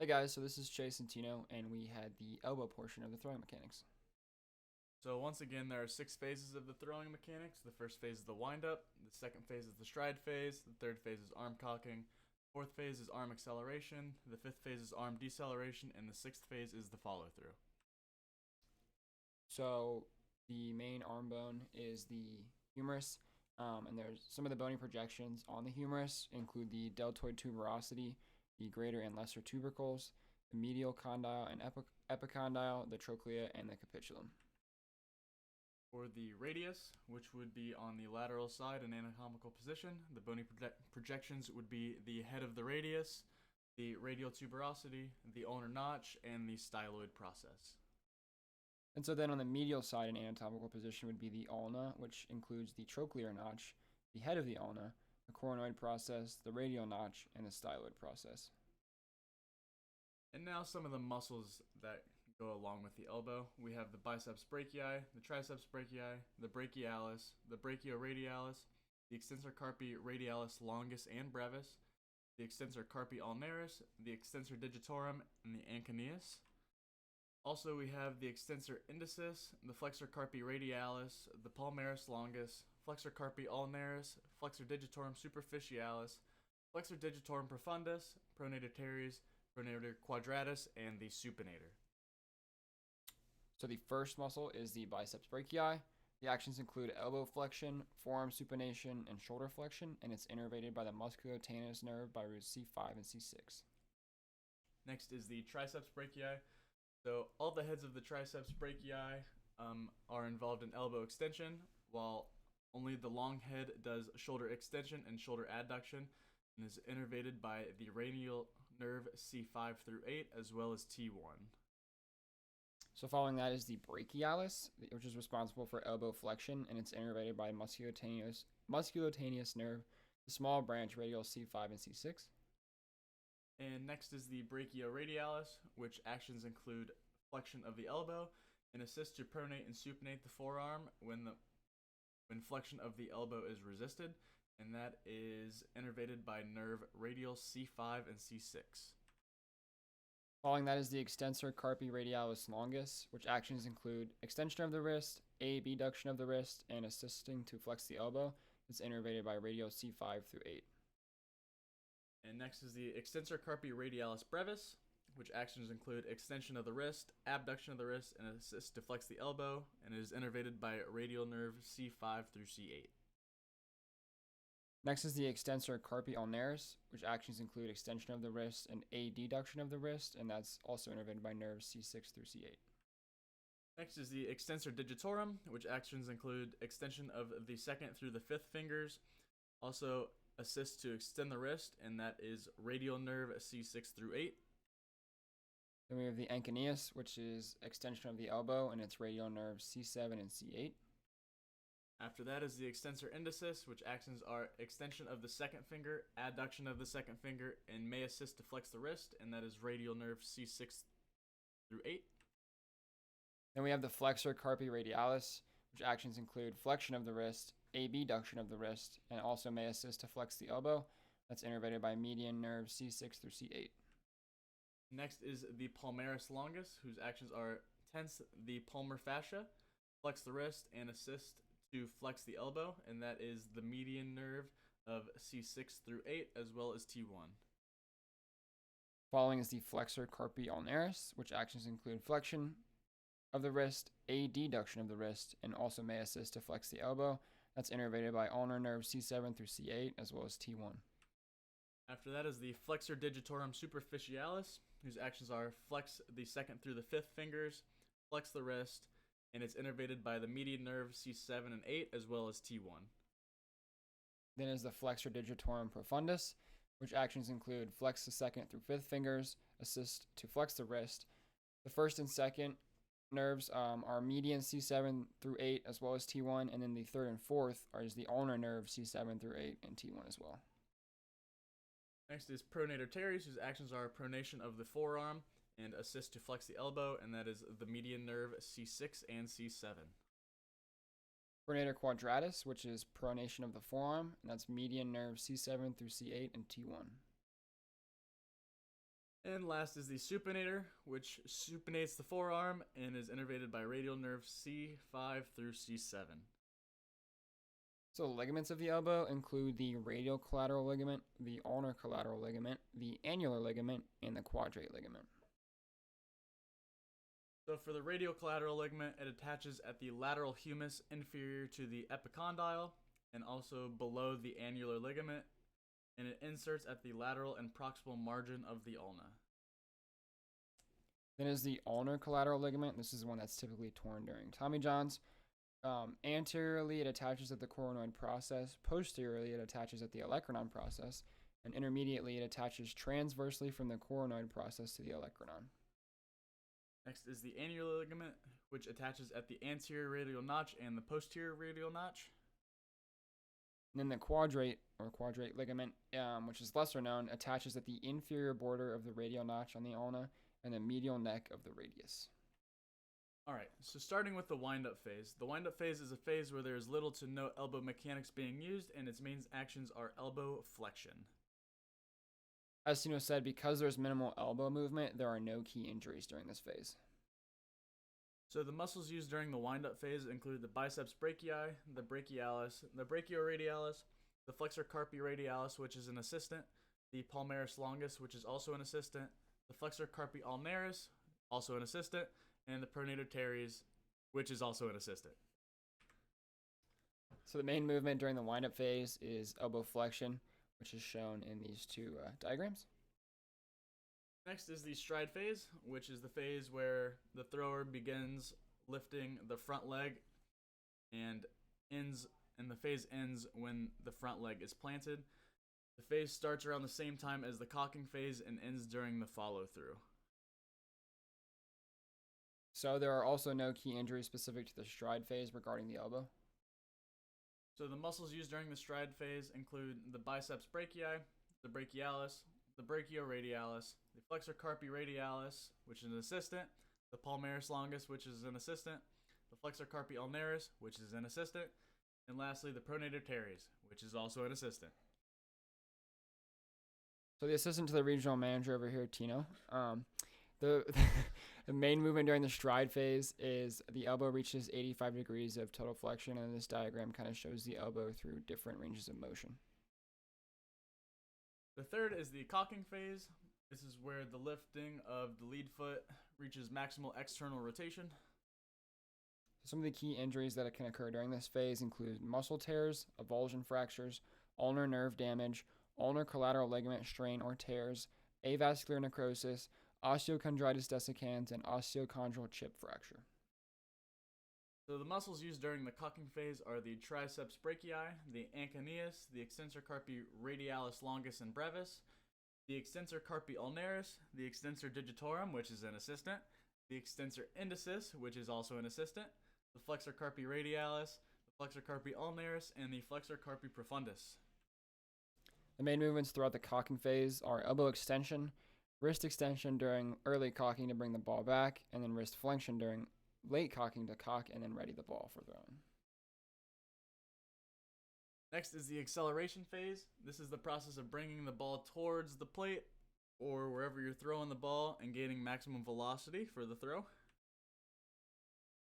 Hey guys, so this is Chase and Tino, and we had the elbow portion of the throwing mechanics. So once again, there are 6 phases of the throwing mechanics. The first phase is the windup. The second phase is the stride phase. The third phase is arm cocking. Fourth phase is arm acceleration. The fifth phase is arm deceleration, and the sixth phase is the follow through. So the main arm bone is the humerus, and there's some of the bony projections on the humerus include the deltoid tuberosity, the greater and lesser tubercles, the medial condyle and epicondyle, the trochlea, and the capitulum. For the radius, which would be on the lateral side in anatomical position, the bony projections would be the head of the radius, the radial tuberosity, the ulnar notch, and the styloid process. And so then on the medial side in anatomical position would be the ulna, which includes the trochlear notch, the head of the ulna, the coronoid process, the radial notch, and the styloid process. And now some of the muscles that go along with the elbow. We have the Biceps Brachii, the Triceps Brachii, the Brachialis, the Brachioradialis, the Extensor Carpi Radialis Longus and Brevis, the Extensor Carpi Ulnaris, the Extensor Digitorum, and the Annular. Also, we have the Extensor Indicis, the Flexor Carpi Radialis, the Palmaris Longus, Flexor Carpi Ulnaris, Flexor Digitorum Superficialis, Flexor Digitorum Profundus, Pronator Teres, Pronator Quadratus, and the Supinator. So the first muscle is the biceps brachii. The actions include elbow flexion, forearm supination, and shoulder flexion, and it's innervated by the musculocutaneous nerve by roots C5 and C6. Next is the Triceps Brachii. So all the heads of the Triceps Brachii are involved in elbow extension, while only the long head does shoulder extension and shoulder adduction, and is innervated by the radial nerve C5 through 8, as well as T1. So following that is the brachialis, which is responsible for elbow flexion, and it's innervated by musculocutaneous nerve, the small branch radial C5 and C6. And next is the Brachioradialis, which actions include flexion of the elbow and assists to pronate and supinate the forearm when flexion of the elbow is resisted, and that is innervated by nerve radial C5 and C6. Following that is the extensor carpi radialis longus, which actions include extension of the wrist, abduction of the wrist, and assisting to flex the elbow. It's innervated by radial C5 through 8. And next is the Extensor Carpi Radialis Brevis, which actions include extension of the wrist, abduction of the wrist, and assists to flex the elbow, and it is innervated by radial nerve C5 through C8. Next is the extensor carpi ulnaris, which actions include extension of the wrist and adduction of the wrist, and that's also innervated by nerves C6 through C8. Next is the Extensor Digitorum, which actions include extension of the second through the fifth fingers, also assists to extend the wrist, and that is radial nerve C6 through 8. Then we have the anconeus, which is extension of the elbow, and it's radial nerves C7 and C8. After that is the Extensor Indicis, which actions are extension of the second finger, adduction of the second finger, and may assist to flex the wrist, and that is radial nerve C6 through 8. Then we have the flexor carpi radialis, which actions include flexion of the wrist, abduction of the wrist, and also may assist to flex the elbow. That's innervated by median nerve C6 through C8. Next is the Palmaris Longus, whose actions are tense the palmar fascia, flex the wrist, and assist to flex the elbow, and that is the median nerve of C6 through 8, as well as T1. Following is the flexor carpi ulnaris, which actions include flexion of the wrist, adduction of the wrist, and also may assist to flex the elbow. That's innervated by ulnar nerve C7 through C8, as well as T1. After that is the Flexor Digitorum Superficialis, whose actions are flex the second through the fifth fingers, flex the wrist, and it's innervated by the median nerve C7 and 8, as well as T1. Then is the Flexor Digitorum Profundus, which actions include flex the second through fifth fingers, assist to flex the wrist. The first and second nerves are median C7 through 8, as well as T1, and then the third and fourth is the ulnar nerve C7 through 8 and T1 as well. Next is Pronator Teres, whose actions are pronation of the forearm and assist to flex the elbow, and that is the median nerve C6 and C7. Pronator Quadratus, which is pronation of the forearm, and that's median nerve C7 through C8 and T1. And last is the supinator, which supinates the forearm and is innervated by radial nerve C5 through C7. So ligaments of the elbow include the radial collateral ligament, the ulnar collateral ligament, the annular ligament, and the quadrate ligament. So for the radial collateral ligament, it attaches at the lateral humerus inferior to the epicondyle and also below the annular ligament, and it inserts at the lateral and proximal margin of the ulna. Then is the ulnar collateral ligament. This is the one that's typically torn during Tommy Johns. Anteriorly, it attaches at the coronoid process. Posteriorly, it attaches at the olecranon process. And intermediately, it attaches transversely from the coronoid process to the olecranon. Next is the annular ligament, which attaches at the anterior radial notch and the posterior radial notch. And then the quadrate ligament, which is lesser known, attaches at the inferior border of the radial notch on the ulna and the medial neck of the radius. Alright, so starting with the wind-up phase. The wind-up phase is a phase where there is little to no elbow mechanics being used, and its main actions are elbow flexion. As Tino said, because there's minimal elbow movement, there are no key injuries during this phase. So the muscles used during the wind-up phase include the biceps brachii, the brachialis, the brachioradialis, the flexor carpi radialis, which is an assistant, the palmaris longus, which is also an assistant, the flexor carpi ulnaris, also an assistant, and the Pronator Teres, which is also an assistant. So the main movement during the wind-up phase is elbow flexion, which is shown in these two diagrams. Next is the stride phase, which is the phase where the thrower begins lifting the front leg and the phase ends when the front leg is planted. The phase starts around the same time as the cocking phase and ends during the follow-through. So there are also no key injuries specific to the stride phase regarding the elbow. So the muscles used during the stride phase include the biceps brachii, the brachialis, the brachioradialis, the flexor carpi radialis, which is an assistant, the palmaris longus, which is an assistant, the flexor carpi ulnaris, which is an assistant, and lastly the Pronator Teres, which is also an assistant. So the assistant to the regional manager over here, Tino. The main movement during the stride phase is the elbow reaches 85 degrees of total flexion, and this diagram kind of shows the elbow through different ranges of motion. The third is the cocking phase. This is where the lifting of the lead foot reaches maximal external rotation. Some of the key injuries that can occur during this phase include muscle tears, avulsion fractures, ulnar nerve damage, ulnar collateral ligament strain or tears, avascular necrosis, osteochondritis dissecans, and osteochondral chip fracture. So the muscles used during the cocking phase are the Triceps Brachii, the Annular, the Extensor Carpi Radialis Longus and Brevis, the Extensor Carpi Ulnaris, the Extensor Digitorum, which is an assistant, the Extensor Indicis, which is also an assistant, the Flexor Carpi Radialis, the Flexor Carpi Ulnaris, and the Flexor Carpi Profundus. The main movements throughout the cocking phase are elbow extension, wrist extension during early cocking to bring the ball back, and then wrist flexion during late cocking to cock and then ready the ball for throwing. Next is the acceleration phase. This is the process of bringing the ball towards the plate or wherever you're throwing the ball and gaining maximum velocity for the throw.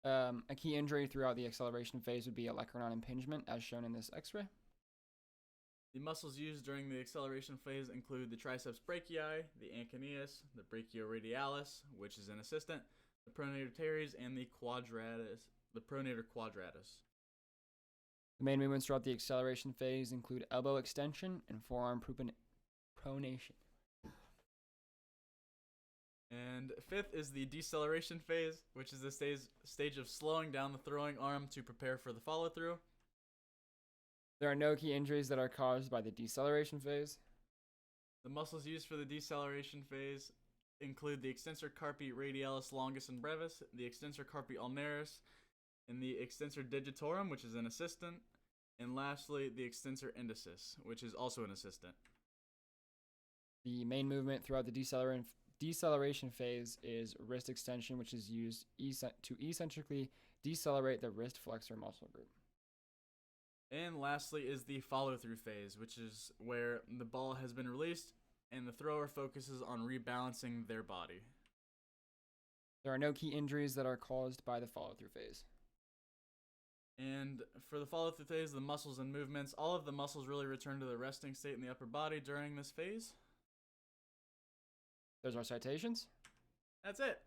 A key injury throughout the acceleration phase would be olecranon impingement, as shown in this x-ray. The muscles used during the acceleration phase include the Triceps Brachii, the Annular, the Brachioradialis, which is an assistant, the Pronator Teres, and the Pronator Quadratus. The main movements throughout the acceleration phase include elbow extension and forearm pronation. And fifth is the deceleration phase, which is the stage of slowing down the throwing arm to prepare for the follow-through. There are no key injuries that are caused by the deceleration phase. The muscles used for the deceleration phase include the Extensor Carpi Radialis Longus and Brevis, the Extensor Carpi Ulnaris, and the Extensor Digitorum, which is an assistant, and lastly, the Extensor Indicis, which is also an assistant. The main movement throughout the deceleration phase is wrist extension, which is used to eccentrically decelerate the wrist flexor muscle group. And lastly is the follow-through phase, which is where the ball has been released and the thrower focuses on rebalancing their body. There are no key injuries that are caused by the follow-through phase. And for the follow-through phase, the muscles and movements, all of the muscles really return to their resting state in the upper body during this phase. There's our citations. That's it.